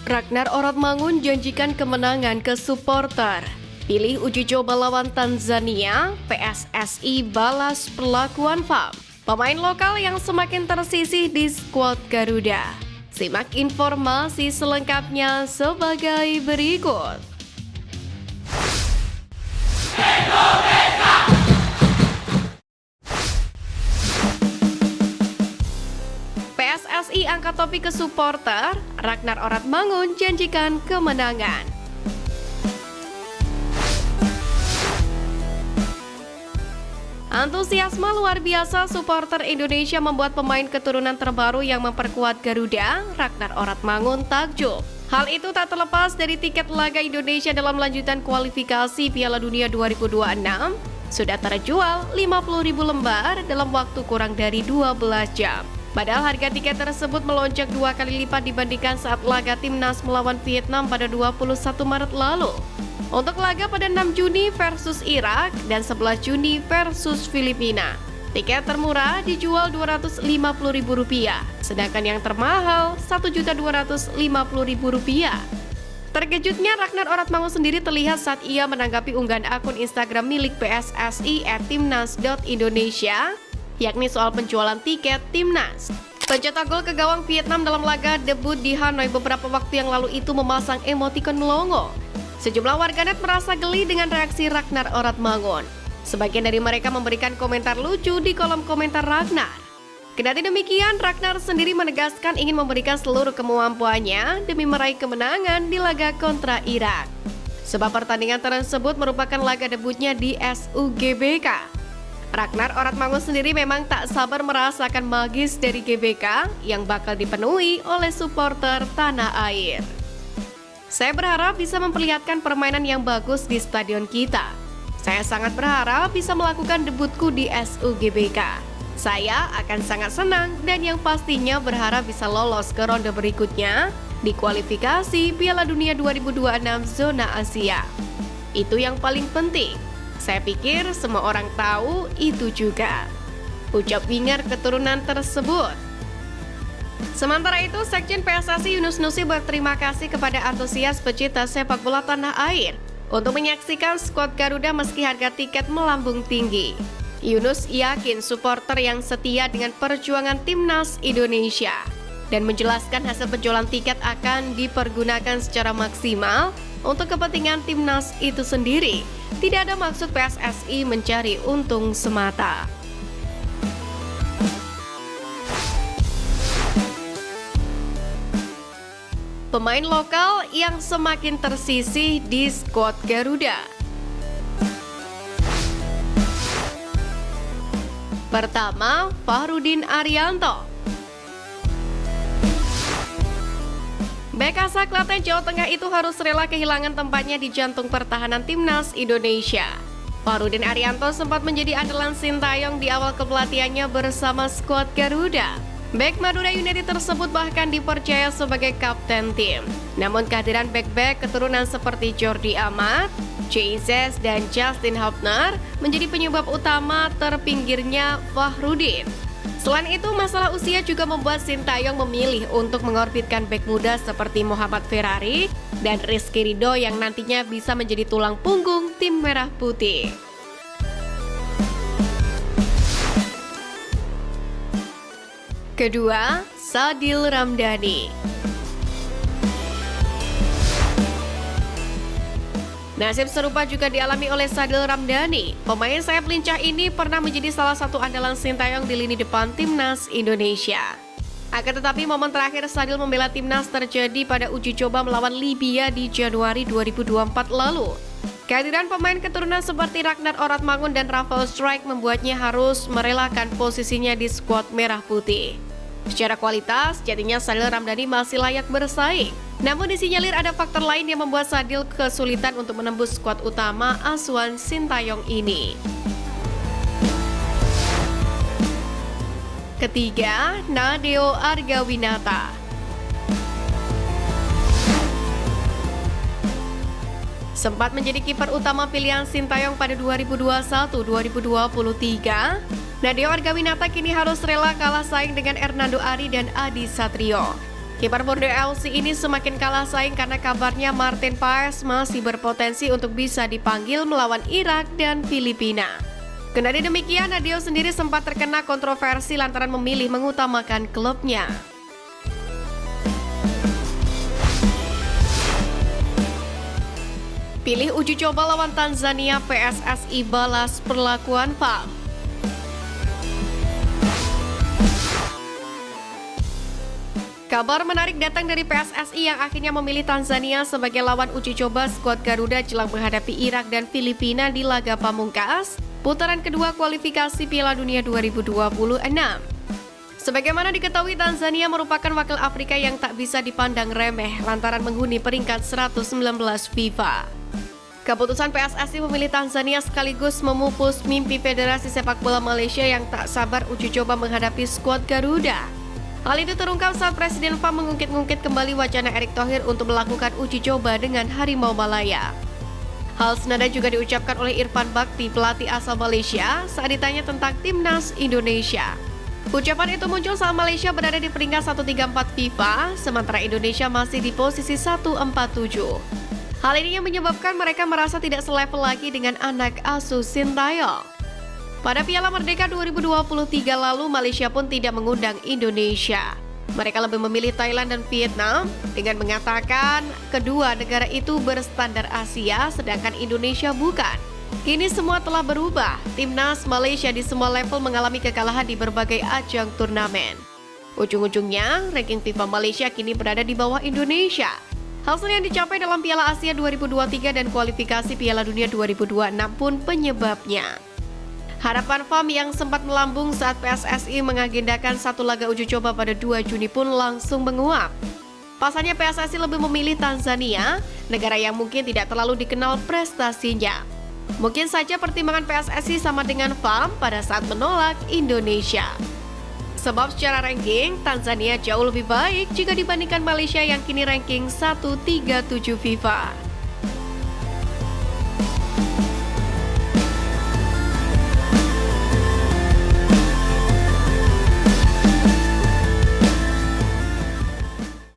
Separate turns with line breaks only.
Ragnar Oratmangun janjikan kemenangan ke supporter. Pilih uji coba lawan Tanzania, PSSI balas perlakuan VAR. Pemain lokal yang semakin tersisih di skuad Garuda. Simak informasi selengkapnya sebagai berikut. PSSI angkat topi ke supporter, Ragnar Oratmangun janjikan kemenangan. Antusiasme luar biasa supporter Indonesia membuat pemain keturunan terbaru yang memperkuat Garuda, Ragnar Oratmangun takjub. Hal itu tak terlepas dari tiket laga Indonesia dalam lanjutan kualifikasi Piala Dunia 2026 sudah terjual 50.000 lembar dalam waktu kurang dari 12 jam. Padahal harga tiket tersebut melonjak 2 kali lipat dibandingkan saat laga timnas melawan Vietnam pada 21 Maret lalu. Untuk laga pada 6 Juni versus Irak dan 11 Juni versus Filipina, tiket termurah dijual Rp250.000, sedangkan yang termahal Rp1.250.000. Terkejutnya Ragnar Oratmangun sendiri terlihat saat ia menanggapi unggahan akun Instagram milik PSSI @timnas.indonesia, yakni soal penjualan tiket timnas. Pencetak gol ke gawang Vietnam dalam laga debut di Hanoi beberapa waktu yang lalu itu memasang emotikon melongo. Sejumlah warganet merasa geli dengan reaksi Ragnar Oratmangun. Sebagian dari mereka memberikan komentar lucu di kolom komentar Ragnar. Kendati demikian, Ragnar sendiri menegaskan ingin memberikan seluruh kemampuannya demi meraih kemenangan di laga kontra Irak. Sebab pertandingan tersebut merupakan laga debutnya di SUGBK. Ragnar Oratmangun sendiri memang tak sabar merasakan magis dari GBK yang bakal dipenuhi oleh supporter tanah air. Saya berharap bisa memperlihatkan permainan yang bagus di stadion kita. Saya sangat berharap bisa melakukan debutku di SUGBK. Saya akan sangat senang dan yang pastinya berharap bisa lolos ke ronde berikutnya di kualifikasi Piala Dunia 2026 zona Asia. Itu yang paling penting. Saya pikir semua orang tahu itu juga, ucap winger keturunan tersebut. Sementara itu, Sekjen PSSI Yunus Nusi berterima kasih kepada antusias pecinta sepak bola tanah air untuk menyaksikan skuad Garuda meski harga tiket melambung tinggi. Yunus yakin supporter yang setia dengan perjuangan timnas Indonesia dan menjelaskan hasil penjualan tiket akan dipergunakan secara maksimal untuk kepentingan timnas itu sendiri. Tidak ada maksud PSSI mencari untung semata. Pemain lokal yang semakin tersisih di skuad Garuda. Pertama, Fahrudin Arianto. Bek asal Klaten, Jawa Tengah itu harus rela kehilangan tempatnya di jantung pertahanan timnas Indonesia. Fahrudin Arianto sempat menjadi andalan Sintayong di awal kepelatihannya bersama skuad Garuda. Bek Madura United tersebut bahkan dipercaya sebagai kapten tim. Namun kehadiran bek-bek keturunan seperti Jordi Amat, Jesus dan Justin Hubner menjadi penyebab utama terpinggirnya Fahrudin. Selain itu, masalah usia juga membuat Sintayong memilih untuk mengorbitkan bek muda seperti Muhammad Ferrari dan Rizky Ridho yang nantinya bisa menjadi tulang punggung tim merah putih. Kedua, Sadil Ramdhani. Nasib serupa juga dialami oleh Sadil Ramdhani. Pemain sayap lincah ini pernah menjadi salah satu andalan Sintayong di lini depan timnas Indonesia. Akan tetapi momen terakhir Sadil membela timnas terjadi pada uji coba melawan Libya di Januari 2024 lalu. Kehadiran pemain keturunan seperti Ragnar Oratmangun dan Rafael Struijk membuatnya harus merelakan posisinya di skuad merah putih. Secara kualitas, jadinya Sadil Ramdhani masih layak bersaing. Namun disinyalir ada faktor lain yang membuat Sadil kesulitan untuk menembus skuad utama asuhan Sintayong ini. Ketiga, Nadeo Argawinata. Sempat menjadi kiper utama pilihan Sintayong pada 2021-2023, Nadeo Argawinata kini harus rela kalah saing dengan Hernando Ari dan Adi Satrio. Kiper Borneo FC ini semakin kalah saing karena kabarnya Martin Paes masih berpotensi untuk bisa dipanggil melawan Irak dan Filipina. Kendari demikian, Nadeo sendiri sempat terkena kontroversi lantaran memilih mengutamakan klubnya. Pilih uji coba lawan Tanzania, PSSI balas perlakuan VAR. Kabar menarik datang dari PSSI yang akhirnya memilih Tanzania sebagai lawan uji coba skuad Garuda jelang menghadapi Irak dan Filipina di laga pamungkas putaran kedua kualifikasi Piala Dunia 2026. Sebagaimana diketahui, Tanzania merupakan wakil Afrika yang tak bisa dipandang remeh lantaran menghuni peringkat 119 FIFA. Keputusan PSSI memilih Tanzania sekaligus memupus mimpi Federasi Sepak Bola Malaysia yang tak sabar uji coba menghadapi skuad Garuda. Hal itu terungkap saat Presiden FAM mengungkit-ungkit kembali wacana Erick Thohir untuk melakukan uji coba dengan Harimau Malaya. Hal senada juga diucapkan oleh Irfan Bakti, pelatih asal Malaysia, saat ditanya tentang Timnas Indonesia. Ucapan itu muncul saat Malaysia berada di peringkat 134 FIFA, sementara Indonesia masih di posisi 147. Hal ini yang menyebabkan mereka merasa tidak selevel lagi dengan anak asuh Sintayong. Pada Piala Merdeka 2023 lalu, Malaysia pun tidak mengundang Indonesia. Mereka lebih memilih Thailand dan Vietnam dengan mengatakan kedua negara itu berstandar Asia, sedangkan Indonesia bukan. Kini semua telah berubah. Timnas Malaysia di semua level mengalami kekalahan di berbagai ajang turnamen. Ujung-ujungnya, ranking FIFA Malaysia kini berada di bawah Indonesia. Hasil yang dicapai dalam Piala Asia 2023 dan kualifikasi Piala Dunia 2026 pun penyebabnya. Harapan FAM yang sempat melambung saat PSSI mengagendakan satu laga uji coba pada 2 Juni pun langsung menguap. Pasalnya PSSI lebih memilih Tanzania, negara yang mungkin tidak terlalu dikenal prestasinya. Mungkin saja pertimbangan PSSI sama dengan FAM pada saat menolak Indonesia. Sebab secara ranking, Tanzania jauh lebih baik jika dibandingkan Malaysia yang kini ranking 137 FIFA.